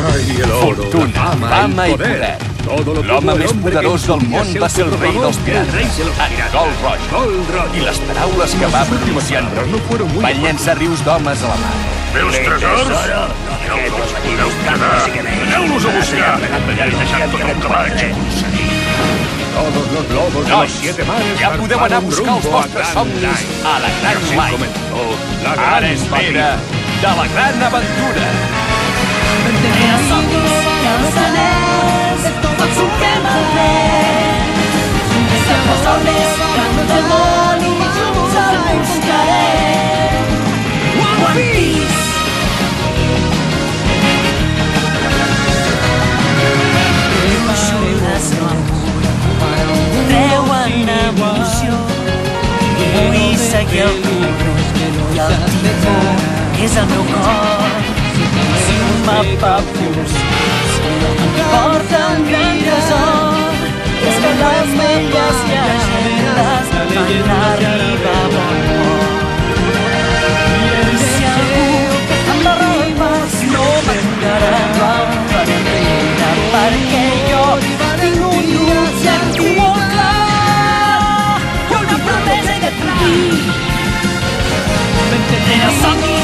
Fortuna, fama i poder. L'home més poderós del món va ser el rei dels pirates, en Gold Roger. I les paraules que va pronunciar van llançar rius d'homes a la mar. Meus tresors? Ja us els podeu quedar. Aneu-los a buscar. Ja he deixat tot el que vaig aconseguir. Nois, ja podeu anar a buscar els vostres somnis a la Gran Line. Ara és l'era de la gran aventura. Tenen somnis que els anells tots surtem al vent. Sempre som més grans del món i junts el buscarem. One Piece! Ajudes no amor, treuen emoció. Vull seguir el corrent i el timó és el meu cor. Si un mapa fos, em porta un gran tresor. És que les meves llegendes van arribar a bon port. I si algú em derribes, no m'aturarà l'enrere, perquè jo tinc un objectiu molt clar i una promesa que et puc dir. Tenen somnis